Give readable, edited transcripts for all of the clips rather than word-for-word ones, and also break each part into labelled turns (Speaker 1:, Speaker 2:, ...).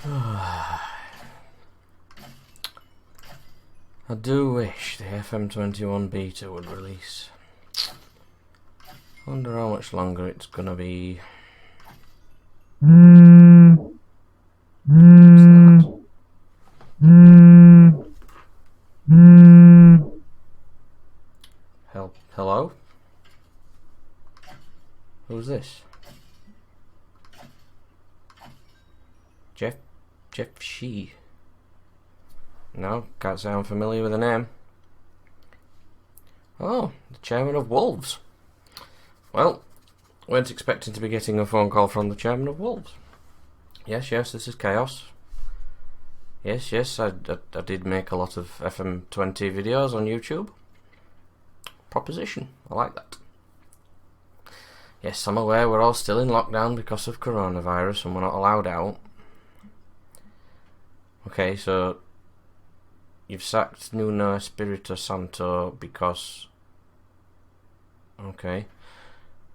Speaker 1: I do wish the FM21 beta would release. Wonder how much longer it's gonna be. Hello? Who's this? Jeff Shee. No, can't say I'm familiar with the name. Oh, the chairman of Wolves. Well, weren't expecting to be getting a phone call from the chairman of Wolves. Yes, this is Chaos. Yes, I did make a lot of FM20 videos on YouTube. Proposition, I like that. Yes, I'm aware we're all still in lockdown because of coronavirus and we're not allowed out. Okay, so you've sacked Nuno Espirito Santo because... Okay.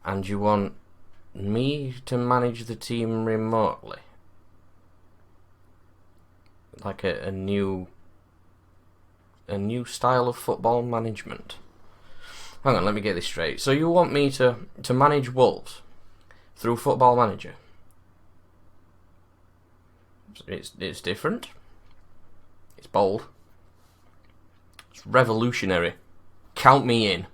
Speaker 1: And you want me to manage the team remotely? Like a new style of football management. Hang on, let me get this straight. So you want me to manage Wolves through Football Manager? It's different. It's bold. It's revolutionary. Count me in.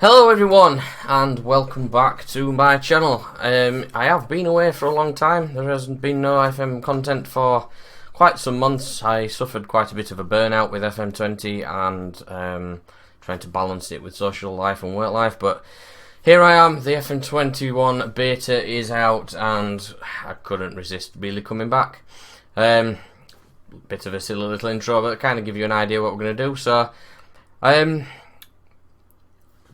Speaker 1: Hello everyone, and welcome back to my channel. I have been away for a long time. There hasn't been no FM content for quite some months. I suffered quite a bit of a burnout with FM20 and trying to balance it with social life and work life, but here I am. The FM21 beta is out and I couldn't resist really coming back. Bit of a silly little intro, but kind of give you an idea what we're going to do. So I've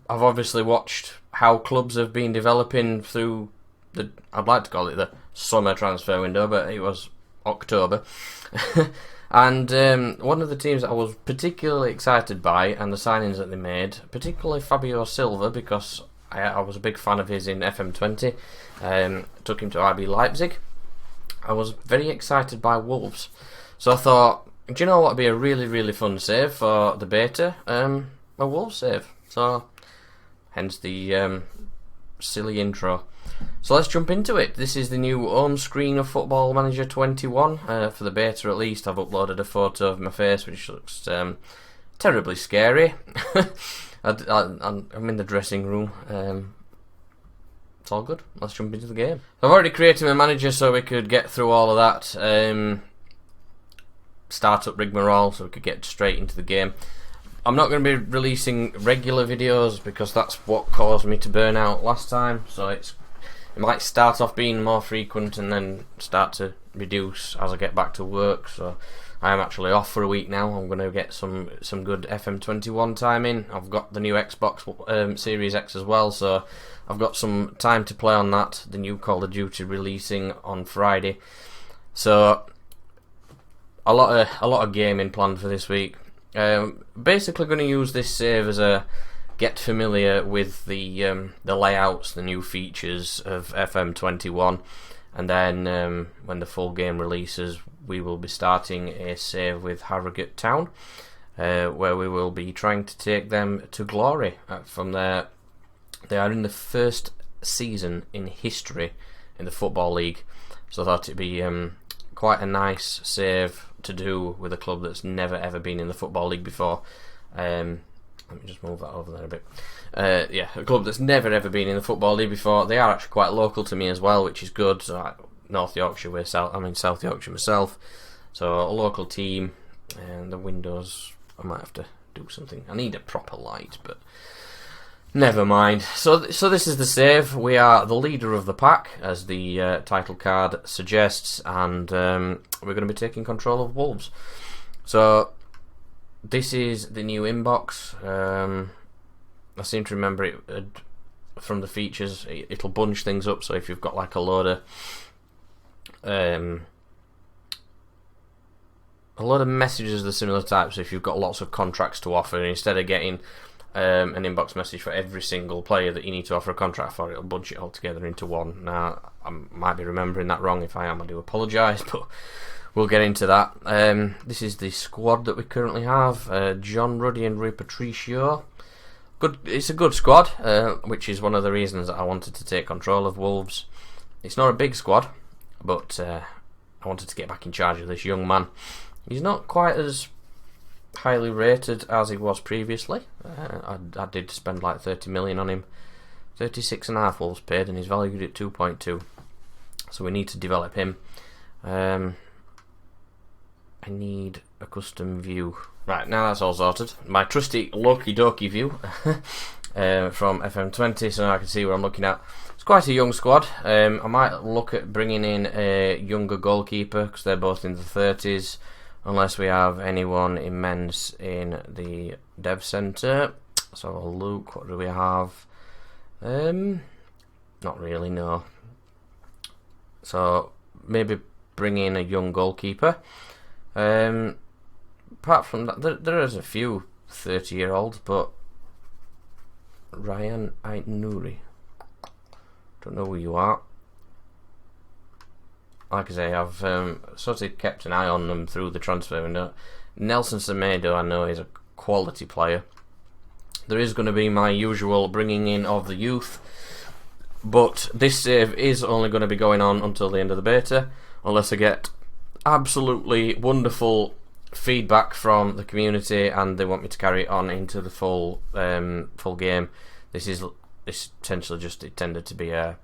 Speaker 1: obviously watched how clubs have been developing through the, I'd like to call it the summer transfer window, but it was October. And one of the teams that I was particularly excited by and the signings that they made, particularly Fabio Silva, because I was a big fan of his in FM20, took him to RB Leipzig. I was very excited by Wolves. So I thought, do you know what would be a really, really fun save for the beta? A Wolves save. So... hence the silly intro. So let's jump into it. This is the new home screen of Football Manager 21. For the beta at least, I've uploaded a photo of my face which looks terribly scary. I'm in the dressing room. It's all good. Let's jump into the game. I've already created my manager so we could get through all of that. Start up rigmarole so we could get straight into the game. I'm not going to be releasing regular videos because that's what caused me to burn out last time, so it might start off being more frequent and then start to reduce as I get back to work. So I am actually off for a week now. I'm going to get some good FM21 time in. I've got the new Xbox Series X as well, so I've got some time to play on that. The new Call of Duty releasing on Friday, so a lot of gaming planned for this week. Basically going to use this save as a get familiar with the layouts, the new features of FM21, and then when the full game releases we will be starting a save with Harrogate Town, where we will be trying to take them to glory from there. They are in the first season in history in the Football League, so I thought it'd be quite a nice save to do with a club that's never ever been in the Football League before. Let me just move that over there a bit. Yeah, a club that's never ever been in the Football League before. They are actually quite local to me as well, which is good. So, North Yorkshire, I'm in South Yorkshire myself, so a local team. And the windows, I might have to do something. I need a proper light, but never mind. So this is the save. We are the leader of the pack, as the title card suggests, and we're going to be taking control of Wolves. So this is the new inbox. I seem to remember it from the features. It'll bunch things up, so if you've got like a load of a lot of messages of the similar types. If you've got lots of contracts to offer, and instead of getting an inbox message for every single player that you need to offer a contract for, it'll bunch it all together into one. Now, I might be remembering that wrong. If I am, I do apologise, but we'll get into that. This is the squad that we currently have. John Ruddy and Rui Patricio. Good. It's a good squad, which is one of the reasons that I wanted to take control of Wolves. It's not a big squad, but I wanted to get back in charge of this young man. He's not quite as highly rated as he was previously. I did spend like 30 million on him. 36.5 Wolves paid, and he's valued at 2.2. So we need to develop him. I need a custom view. Right, now that's all sorted. My trusty Loki Doki view from FM20, so now I can see what I'm looking at. It's quite a young squad. I might look at bringing in a younger goalkeeper, because they're both in the 30s, unless we have anyone immense in the dev centre. So look, what do we have? Not really, no. So maybe bring in a young goalkeeper. Apart from that, there is a few 30-year-olds, but Ryan Aitnouri, don't know who you are. Like I say, I've sort of kept an eye on them through the transfer window. Nelson Semedo, I know, is a quality player. There is going to be my usual bringing in of the youth, but this save is only going to be going on until the end of the beta, unless I get absolutely wonderful feedback from the community and they want me to carry it on into the full game. This essentially just intended to be a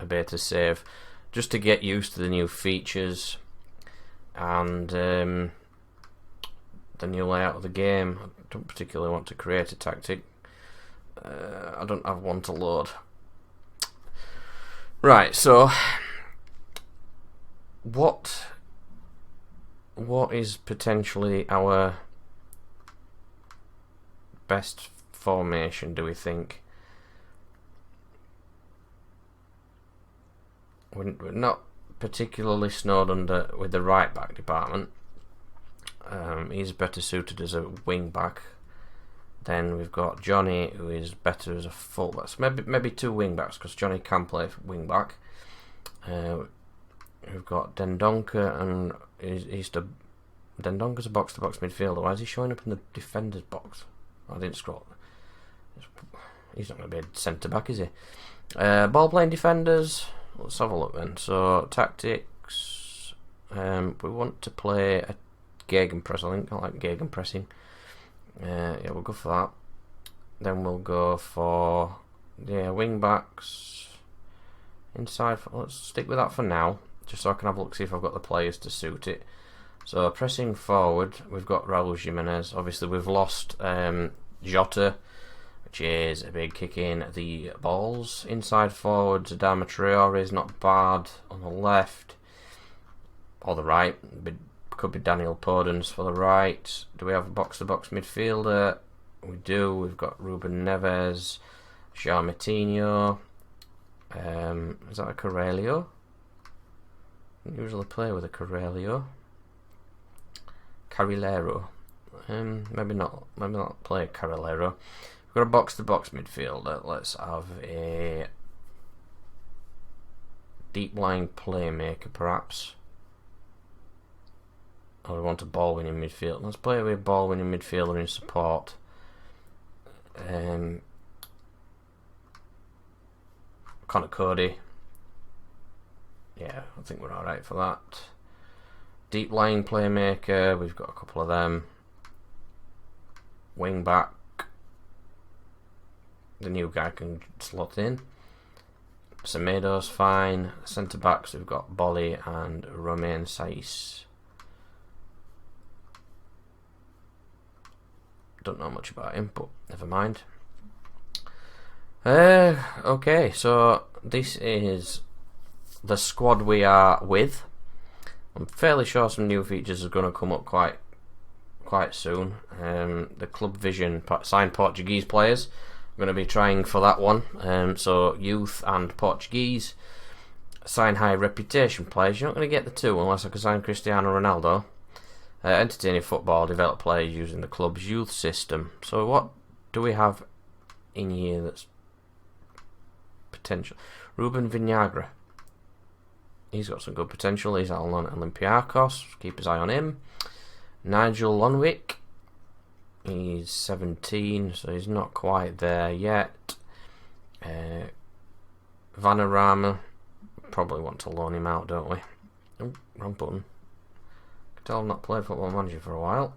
Speaker 1: beta save, just to get used to the new features and the new layout of the game. I don't particularly want to create a tactic. I don't have one to load. Right, so what is potentially our best formation, do we think? We're not particularly snowed under with the right back department. He's better suited as a wing back. Then we've got Johnny, who is better as a full back. So maybe two wing backs, because Johnny can play wing back. We've got Dendonka, and Dendonka's a box-to-box midfielder. Why is he showing up in the defender's box? I didn't scroll. He's not going to be a centre-back, is he? Ball-playing defenders. Let's have a look then. So, tactics. We want to play a gegenpress, I think. I like gegenpressing. Yeah, we'll go for that. Then we'll go for wing-backs. Inside. Let's stick with that for now, just so I can have a look, see if I've got the players to suit it. So pressing forward, we've got Raul Jimenez. Obviously we've lost Jota, which is a big kick in the balls. Inside forward, Adama Traore is not bad. On the left, or the right, could be Daniel Podence for the right. Do we have a box-to-box midfielder? We do. We've got Ruben Neves, João Moutinho. Is that a Carelio? Usually play with a Carelio. Carrilero. Maybe not play Carrilero. We've got a box-to-box midfielder. Let's have a deep-lying playmaker, perhaps. Or we want a ball-winning midfielder. Let's play with a ball-winning midfielder in support. Connor Cody. Yeah, I think we're alright for that. Deep lying playmaker, we've got a couple of them. Wing back, the new guy can slot in. Semedo's fine. Centre backs, we've got Bolly and Romain Saiz. Don't know much about him, but never mind. Okay, so this is the squad we are with. I'm fairly sure some new features are going to come up quite soon. The Club Vision signed Portuguese players. I'm going to be trying for that one. So youth and Portuguese. Sign high reputation players. You're not going to get the two unless I can sign Cristiano Ronaldo. Entertaining football, develop players using the club's youth system. So what do we have in here that's potential? Ruben Vinagre. He's got some good potential. He's out on Olympiacos. Keep his eye on him. Nigel Lonwick. He's 17, so he's not quite there yet. Vanarama. Probably want to loan him out, don't we? Oh, wrong button. Can tell I've not played Football Manager for a while.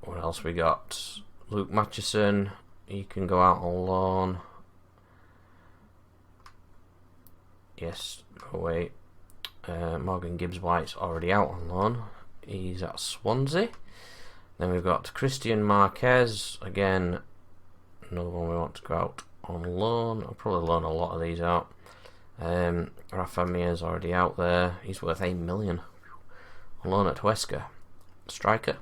Speaker 1: What else we got? Luke Matheson. He can go out on loan. Yes, no way. Morgan Gibbs-White's already out on loan. He's at Swansea. Then we've got Christian Marquez. Again, another one we want to go out on loan. I'll probably loan a lot of these out. Rafa Mir's already out there. He's worth 8 million. On loan at Huesca. Striker.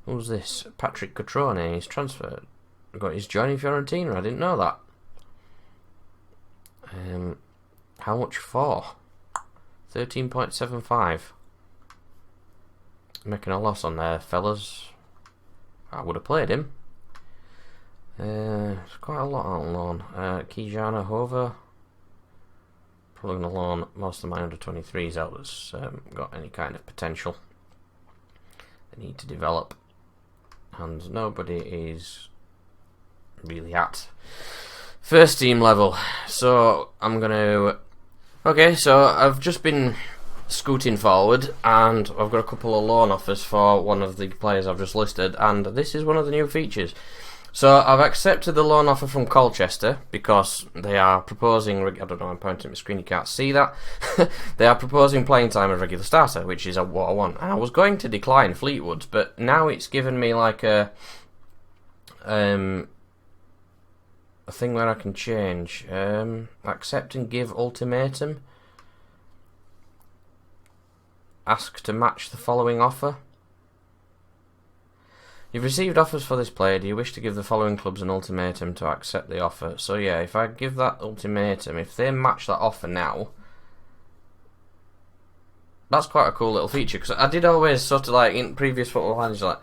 Speaker 1: Who's this? Patrick Cotrone. He's transferred. He's joining Fiorentina. I didn't know that. How much for? 13.75. Making a loss on there, fellas. I would have played him. It's quite a lot on loan. Kijana Hova. Probably going to loan most of my under 23s out that's got any kind of potential. They need to develop. And nobody is really at first team level. So I'm going to... Okay, so I've just been scooting forward and I've got a couple of loan offers for one of the players I've just listed, and this is one of the new features. So I've accepted the loan offer from Colchester because they are proposing, I don't know, I'm pointing at my screen, you can't see that. They are proposing playing time as regular starter, which is what I want. And I was going to decline Fleetwood, but now it's given me like a thing where I can change. Accept and give ultimatum. Ask to match the following offer. You've received offers for this player. Do you wish to give the following clubs an ultimatum to accept the offer? So yeah, if I give that ultimatum, if they match that offer now, that's quite a cool little feature. Because I did always sort of like in previous Football Manager, like,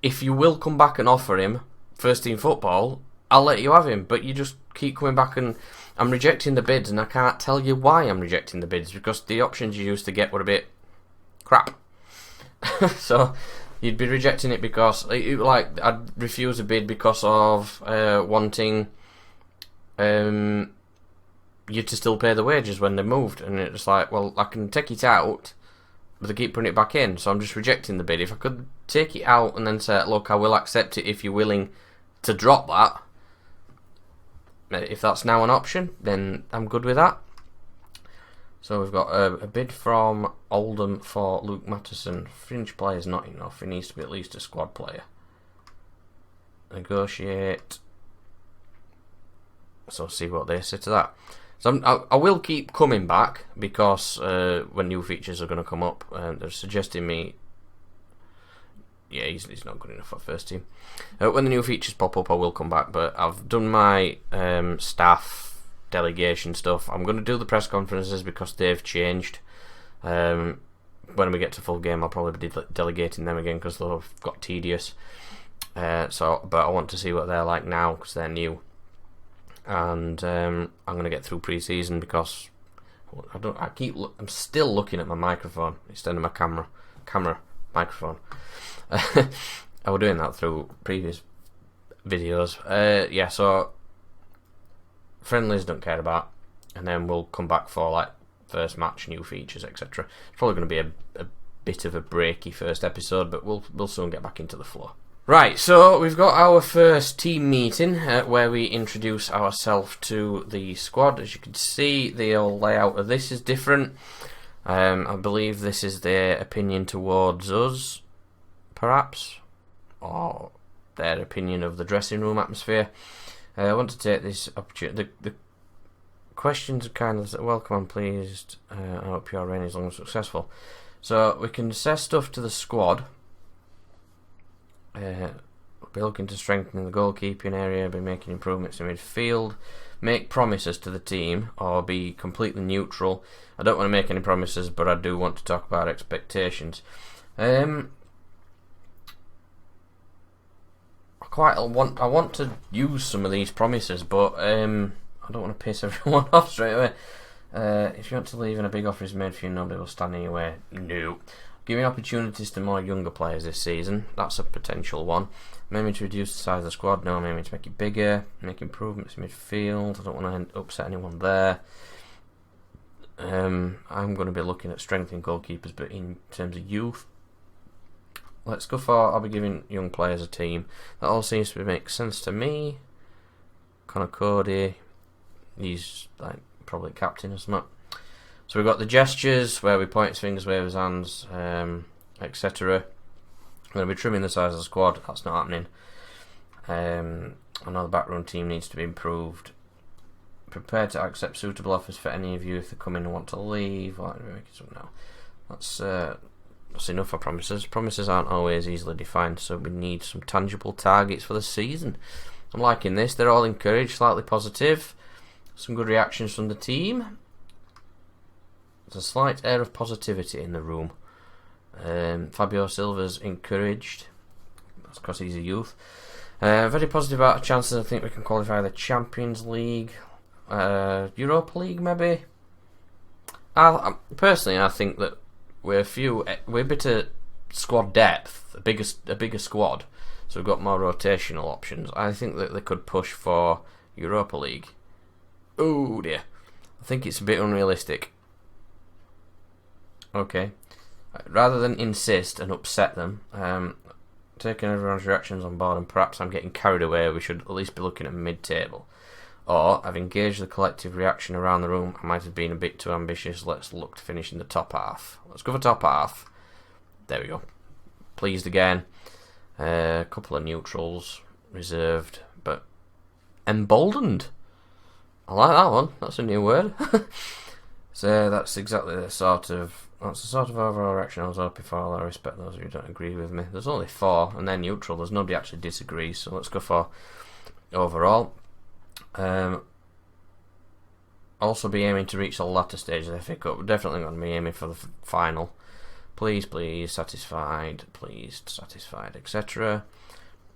Speaker 1: if you will come back and offer him first team football, I'll let you have him. But you just keep coming back and I'm rejecting the bids, and I can't tell you why I'm rejecting the bids because the options you used to get were a bit crap. So you'd be rejecting it because, like, I'd refuse a bid because of wanting you to still pay the wages when they moved, and it's like, well, I can take it out, but they keep putting it back in, so I'm just rejecting the bid. If I could take it out and then say, look, I will accept it if you're willing to drop that, if that's now an option, then I'm good with that. So we've got a bid from Oldham for Luke Matheson. Fringe player is not enough. He needs to be at least a squad player. Negotiate. So see what they say to that. So I will keep coming back because when new features are going to come up, they're suggesting me. Yeah, he's not good enough for first team. When the new features pop up, I will come back. But I've done my staff delegation stuff. I'm going to do the press conferences because they've changed. When we get to full game, I'll probably be delegating them again because they've got tedious. But I want to see what they're like now because they're new. And I'm going to get through pre-season because I'm still looking at my microphone instead of my camera microphone. I was doing that through previous videos. Yeah, so friendlies don't care about, and then we'll come back for like first match, new features, etc. It's probably going to be a bit of a breaky first episode, but we'll soon get back into the flow. Right, so we've got our first team meeting where we introduce ourselves to the squad. As you can see, the old layout of this is different. I believe this is their opinion towards us, perhaps, or their opinion of the dressing room atmosphere. I want to take this opportunity. The questions are kind of, welcome, I'm pleased. I hope your reign is long and successful. So we can say stuff to the squad. We'll be looking to strengthen the goalkeeping area, be making improvements in midfield, make promises to the team or be completely neutral. I don't want to make any promises, but I do want to talk about expectations. I want to use some of these promises, but I don't want to piss everyone off straight away. If you want to leave and a big offer is made for you, nobody will stand in your way. No. Giving opportunities to more younger players this season. That's a potential one. I'm aiming to reduce the size of the squad. No, I'm aiming to make it bigger. Make improvements in midfield. I don't want to upset anyone there. I'm going to be looking at strengthening goalkeepers, but in terms of youth, let's go for, I'll be giving young players a team. That all seems to make sense to me. Connor Cody, he's like probably captain or something. So we've got the gestures where we point his fingers, wave his hands, etc. I'm going to be trimming the size of the squad. That's not happening. I know the backroom team needs to be improved. Prepared to accept suitable offers for any of you if they come in and want to leave. That's enough for promises. Promises aren't always easily defined, so we need some tangible targets for the season. I'm liking this. They're all encouraged, slightly positive. Some good reactions from the team. There's a slight air of positivity in the room. Fabio Silva's encouraged. That's because he's a youth. Very positive about the chances. I think we can qualify the Champions League. Europa League, maybe. Personally, I think that we're a bit of squad depth, a bigger squad, so we've got more rotational options. I think that they could push for Europa League. Oh dear, I think it's a bit unrealistic. Okay, rather than insist and upset them, taking everyone's reactions on board, and perhaps I'm getting carried away, we should at least be looking at mid-table. Or, I've engaged the collective reaction around the room, I might have been a bit too ambitious, let's look to finish in the top half. Let's go for top half. There we go. Pleased again. A couple of neutrals, reserved, but emboldened. I like that one, that's a new word. So that's exactly the sort of overall reaction I was hoping for. Although I respect those who don't agree with me. There's only 4, and they're neutral. There's nobody actually disagrees. So let's go for overall. Also be aiming to reach the latter stage of the FA Cup. We're definitely going to be aiming for the final. Please, satisfied, pleased, satisfied, etc.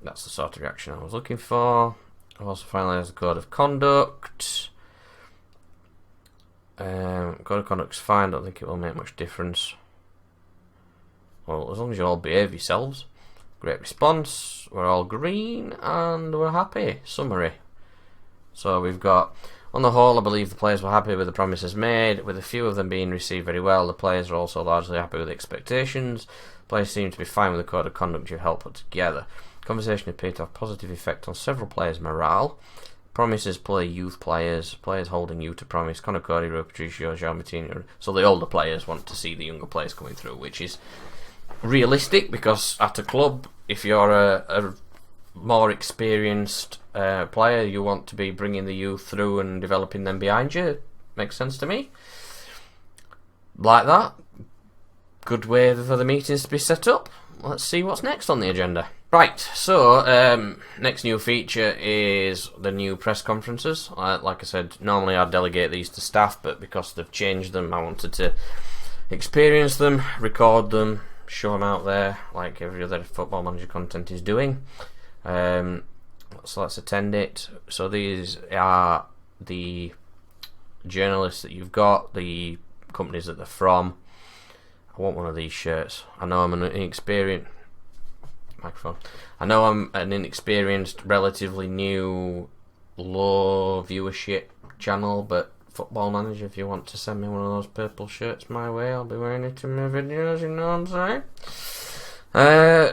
Speaker 1: That's the sort of reaction I was looking for. I've also finalised the code of conduct. Code of conduct's fine, don't think it will make much difference. Well, as long as you all behave yourselves. Great response, we're all green, and we're happy. Summary. So we've got, on the whole, I believe the players were happy with the promises made, with a few of them being received very well. The players are also largely happy with the expectations. Players seem to be fine with the code of conduct you've helped put together. Conversation appeared to have positive effect on several players' morale. Promises play youth players holding you to promise. Connor Cody, Rui Patricio, João Martinho. So the older players want to see the younger players coming through, which is realistic because at a club, if you're a more experienced player, you want to be bringing the youth through and developing them behind you. Makes sense to me. Like that. Good way for the meetings to be set up. Let's see what's next on the agenda. Right, so next new feature is the new press conferences. Like I said, normally I'd delegate these to staff, but because they've changed them, I wanted to experience them, record them, show them out there, like every other Football Manager content is doing. So let's attend it. So these are the journalists that you've got, the companies that they're from. I want one of these shirts. I know I'm an inexperienced relatively new, low viewership channel, but Football Manager, if you want to send me one of those purple shirts my way, I'll be wearing it in my videos, you know what I'm saying?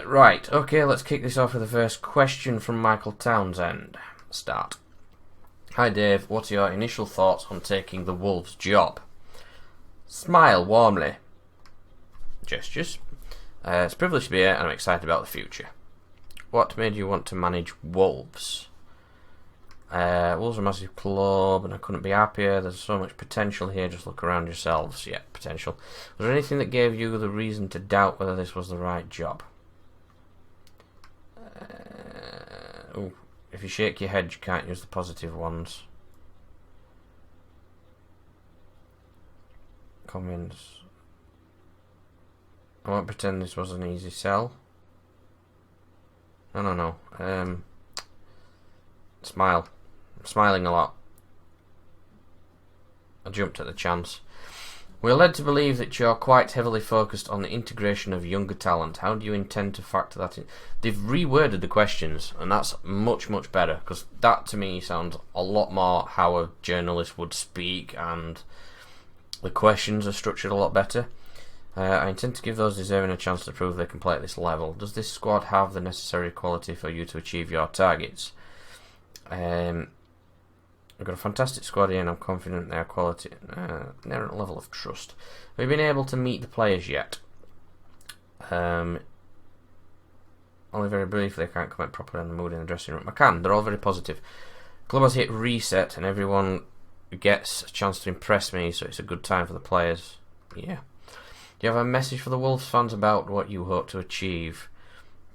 Speaker 1: Right, okay, let's kick this off with the first question from Michael Townsend. Start. Hi Dave, what are your initial thoughts on taking the Wolves job? Smile warmly. Gestures. It's a privilege to be here and I'm excited about the future. What made you want to manage Wolves? Wolves are a massive club and I couldn't be happier. There's so much potential here, just look around yourselves. Yeah, potential. Was there anything that gave you the reason to doubt whether this was the right job? If you shake your head you can't use the positive ones. convince. I won't pretend this was an easy sell. No. Smile. I'm smiling a lot. I jumped at the chance. We're led to believe that you're quite heavily focused on the integration of younger talent. How do you intend to factor that in? They've reworded the questions, and that's much, much better, because that to me sounds a lot more how a journalist would speak, and the questions are structured a lot better. I intend to give those deserving a chance to prove they can play at this level. Does this squad have the necessary quality for you to achieve your targets? I've got a fantastic squad here and I'm confident their quality they're at a level of trust. Have you been able to meet the players yet? Only very briefly. I can't comment properly on the mood in the dressing room. I can, they're all very positive. Club has hit reset and everyone gets a chance to impress me, so it's a good time for the players. Yeah. Do you have a message for the Wolves fans about what you hope to achieve?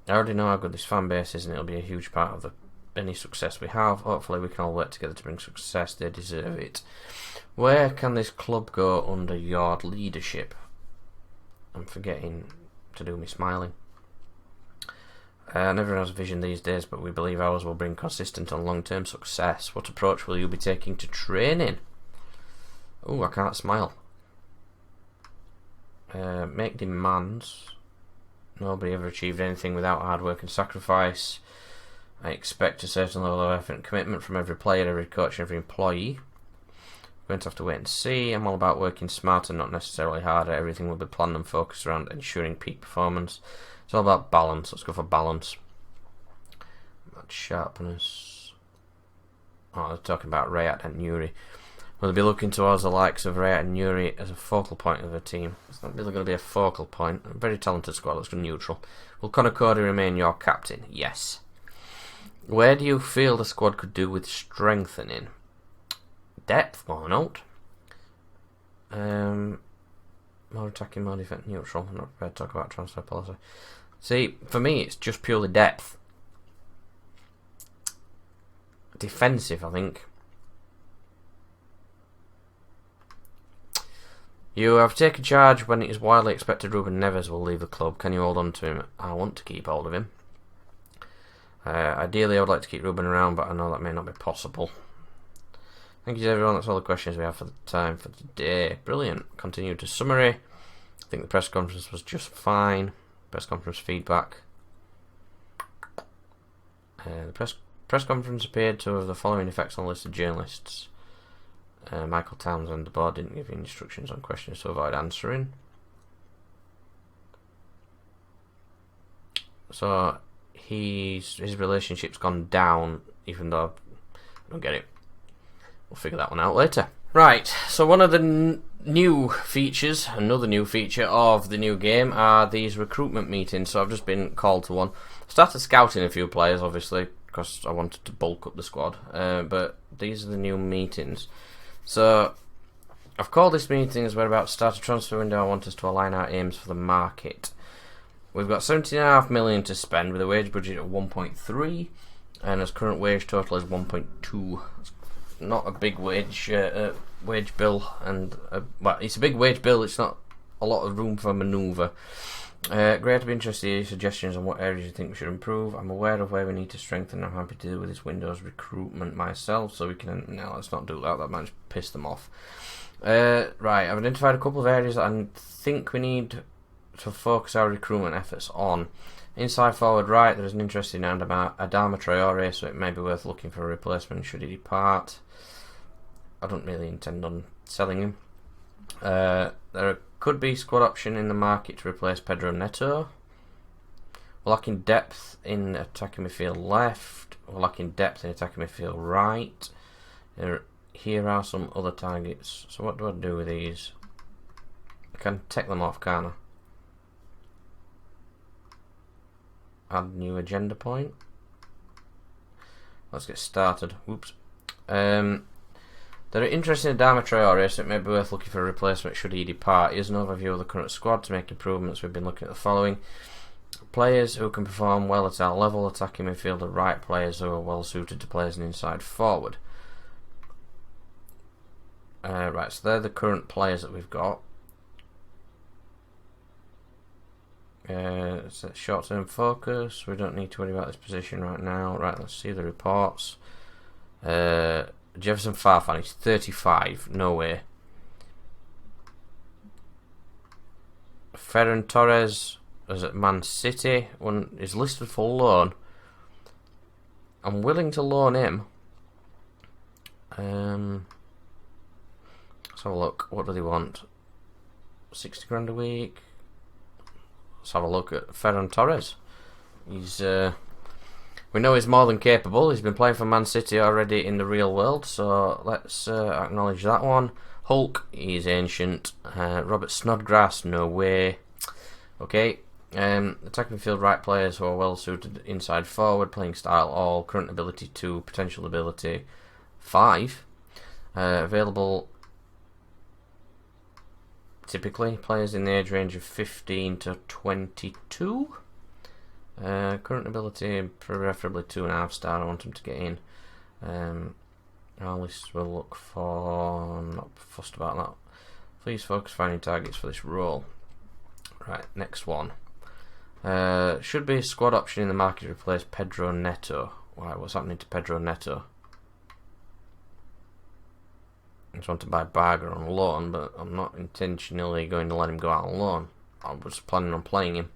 Speaker 1: I already know how good this fan base is and it'll be a huge part of any success we have. Hopefully we can all work together to bring success. They deserve it. Where can this club go under your leadership? I'm forgetting to do me smiling. Everyone has a vision these days, but we believe ours will bring consistent and long-term success. What approach will you be taking to training? Oh, I can't smile. Make demands. Nobody ever achieved anything without hard work and sacrifice. I expect a certain level of effort and commitment from every player, every coach, every employee. We're going to have to wait and see. I'm all about working smarter, not necessarily harder. Everything will be planned and focused around ensuring peak performance. It's all about balance. Let's go for balance. Match sharpness. Oh, they're talking about Rayat and Nuri. Will they be looking towards the likes of Rayat and Nuri as a focal point of the team? It's not really going to be a focal point. A very talented squad. Let's go neutral. Will Conor Cody remain your captain? Yes. Where do you feel the squad could do with strengthening? Depth, more note. More attacking, more defense, neutral. I'm not prepared to talk about transfer policy. See, for me, it's just purely depth. Defensive, I think. You have taken charge when it is widely expected Ruben Neves will leave the club. Can you hold on to him? I want to keep hold of him. Ideally, I would like to keep Ruben around, but I know that may not be possible. Thank you to everyone. That's all the questions we have for the time for today. Brilliant. Continue to summary. I think the press conference was just fine. Press conference feedback. The press conference appeared to have the following effects on the list of journalists. Michael Townsend, the board didn't give you instructions on questions to avoid answering. So his relationship's gone down, even though I don't get it. We'll figure that one out later. Right, so one of the new features, another new feature of the new game, are these recruitment meetings. So I've just been called to one. I started scouting a few players, obviously, because I wanted to bulk up the squad. But these are the new meetings. So I've called this meeting as we're about to start a transfer window. I want us to align our aims for the market. We've got 17.5 million to spend with a wage budget of 1.3, and his current wage total is 1.2. It's not a big wage bill, and well, it's a big wage bill. It's not a lot of room for manoeuvre. Great to be interested in your suggestions on what areas you think we should improve. I'm aware of where we need to strengthen. I'm happy to deal with this Windows recruitment myself, so we can. No, let's not do that. That might just piss them off. Right, I've identified a couple of areas that I think we need to focus our recruitment efforts on. Inside forward right, there is an interest in Adama Traore, so it may be worth looking for a replacement should he depart. I don't really intend on selling him. There could be squad option in the market to replace Pedro Neto. We're lacking depth in attacking midfield left. We're lacking depth in attacking midfield right. Here are some other targets. So what do I do with these? I can take them off, can't I? Add new agenda point. Let's get started. Whoops. There are interests in Adama Traore, so it may be worth looking for a replacement should he depart. Here's an overview of the current squad. To make improvements, we've been looking at the following. Players who can perform well at our level, attacking midfielder right, players who are well suited to play as an inside forward. Right, so they're the current players that we've got. It's a short-term focus. We don't need to worry about this position right now. Right, let's see the reports. Jefferson Farfan, he's 35. No way. Ferran Torres is at Man City. One is listed for loan. I'm willing to loan him. Let's have a look. What do they want? 60 grand a week. Let's have a look at Ferran Torres. He's we know he's more than capable. He's been playing for Man City already in the real world, so let's acknowledge that one. Hulk, he's ancient. Robert Snodgrass, no way. Okay. Attacking field right players who are well suited inside forward, playing style all, current ability 2, potential ability 5. Available typically players in the age range of 15 to 22. Current ability preferably 2.5 star. I want him to get in. Alice will look for. I'm not fussed about that. Please focus finding targets for this role. Right, next one. Should be a squad option in the market to replace Pedro Neto. Why? What's happening to Pedro Neto? I just want to buy Barger on loan, but I'm not intentionally going to let him go out on loan. I was planning on playing him.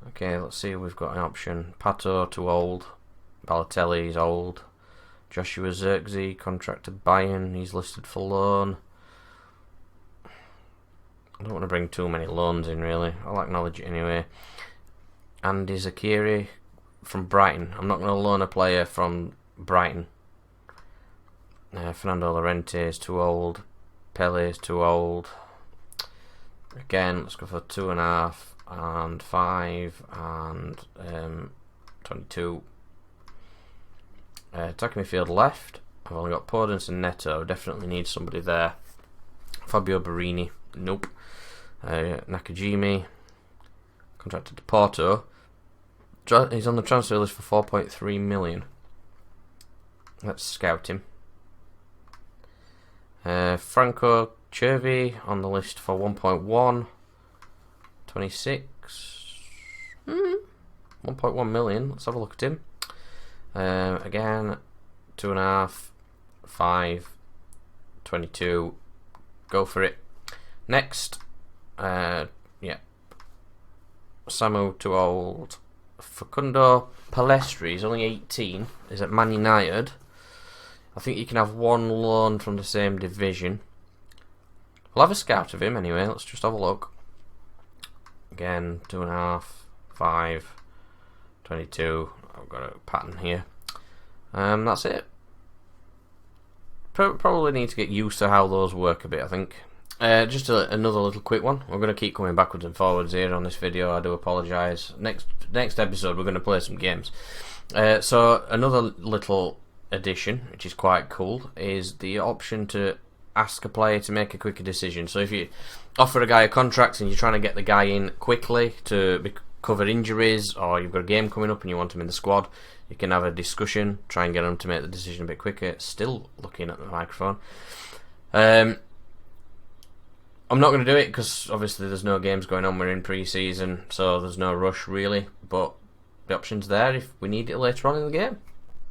Speaker 1: Okay, let's see if we've got an option. Pato, too old. Balotelli's old. Joshua Zirkzee, contract to Bayern. He's listed for loan. I don't want to bring too many loans in, really. I'll acknowledge it anyway. Andy Zakiri from Brighton. I'm not going to loan a player from Brighton. Fernando Llorente is too old. Pele is too old. Again, let's go for 2.5 and 5 and 22. Attacking midfield left. I've only got Podence and Neto. Definitely need somebody there. Fabio Barini. Nope. Nakajimi. Contracted to Porto. He's on the transfer list for 4.3 million. Let's scout him. Franco Cervi on the list for 1.1. 26. 1.1 million. Let's have a look at him. Again, 2.5, 5, 22. Go for it. Next, yeah, Samu too old. Facundo Palestri is only 18. Is at Man United. I think you can have one loan from the same division. We'll have a scout of him anyway. Let's just have a look. Again, 2.5, 5, 22. I've got a pattern here. That's it. Probably need to get used to how those work a bit, I think. Just another little quick one. We're going to keep coming backwards and forwards here on this video. I do apologise. Next episode, we're going to play some games. So another little addition, which is quite cool, is the option to ask a player to make a quicker decision. So if you offer a guy a contract and you're trying to get the guy in quickly to cover injuries, or you've got a game coming up and you want him in the squad, you can have a discussion, try and get him to make the decision a bit quicker. Still looking at the microphone. I'm not going to do it because obviously there's no games going on, we're in pre-season, so there's no rush really, but the option's there if we need it later on in the game.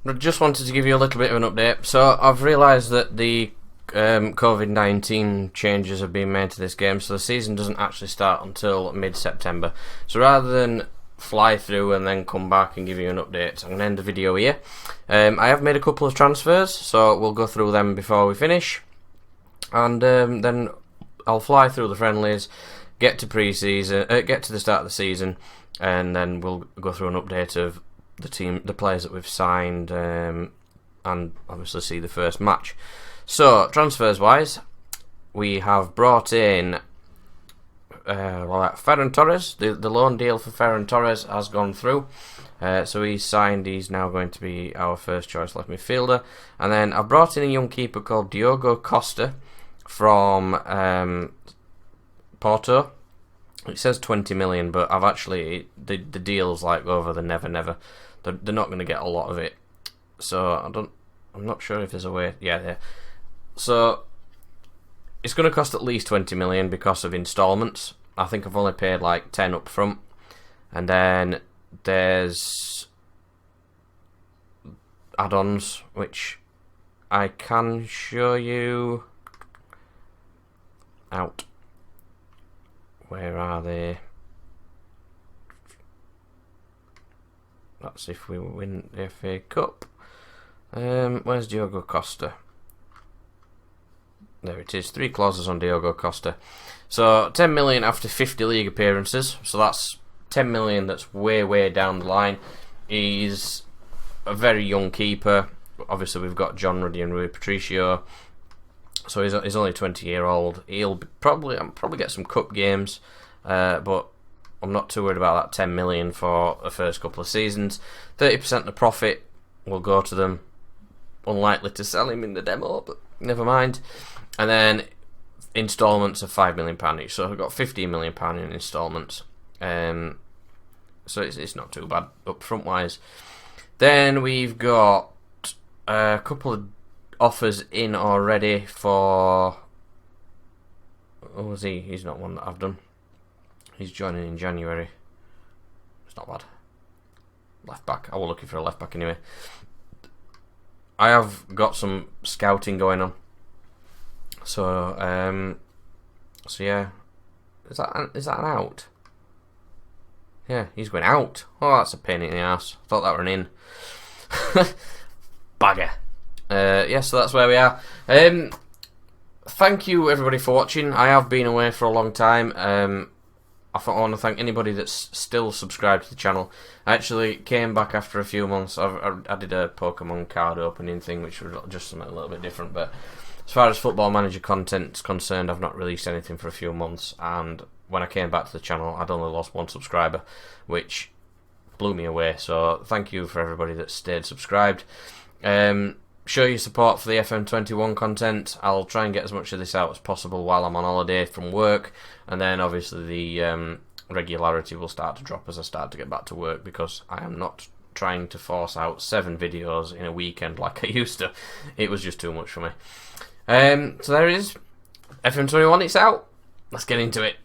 Speaker 1: I just wanted to give you a little bit of an update. So I've realised that the COVID-19 changes have been made to this game, so the season doesn't actually start until mid-September. So rather than fly through and then come back and give you an update, I'm going to end the video here. I have made a couple of transfers, so we'll go through them before we finish, and then I'll fly through the friendlies, get to pre-season, get to the start of the season, and then we'll go through an update of the players that we've signed, and obviously see the first match. So transfers wise, we have brought in Ferran Torres. The loan deal for Ferran Torres has gone through. So he's signed. He's now going to be our first choice left midfielder. And then I brought in a young keeper called Diogo Costa from Porto. It says 20 million, but I've actually the deal's like over the never. They're not going to get a lot of it, so I'm not sure if there's a way. Yeah. So it's going to cost at least 20 million because of instalments. I think I've only paid like 10 up front, And then there's add-ons, which I can show you. Out. Where are they? That's if we win the FA Cup. Where's Diogo Costa? There it is. 3 clauses on Diogo Costa. So 10 million after 50 league appearances. So that's 10 million that's way down the line. He's a very young keeper. Obviously we've got John Ruddy and Rui Patricio. So he's only 20-year-old. He'll probably get some cup games, but I'm not too worried about that 10 million for the first couple of seasons. 30% of the profit will go to them. Unlikely to sell him in the demo, but never mind. And then instalments of £5 million each. So I've got £15 million in instalments. So it's not too bad upfront wise. Then we've got a couple of offers in already for. Oh, was he? He's not one that I've done. He's joining in January. It's not bad. Left back. I was looking for a left back anyway. I have got some scouting going on. So yeah. Is that an out? Yeah, he's going out. Oh, that's a pain in the ass. I thought that were an in. Bagger. Yeah, so that's where we are. Thank you everybody for watching. I have been away for a long time. I want to thank anybody that's still subscribed to the channel. I actually came back after a few months. I did a Pokemon card opening thing, which was just something a little bit different. But as far as Football Manager content is concerned, I've not released anything for a few months. And when I came back to the channel, I'd only lost 1 subscriber, which blew me away. So thank you for everybody that stayed subscribed. Show your support for the FM21 content. I'll try and get as much of this out as possible while I'm on holiday from work, and then obviously the regularity will start to drop as I start to get back to work, because I am not trying to force out 7 videos in a weekend like I used to. It was just too much for me. So there it is. FM21, it's out. Let's get into it.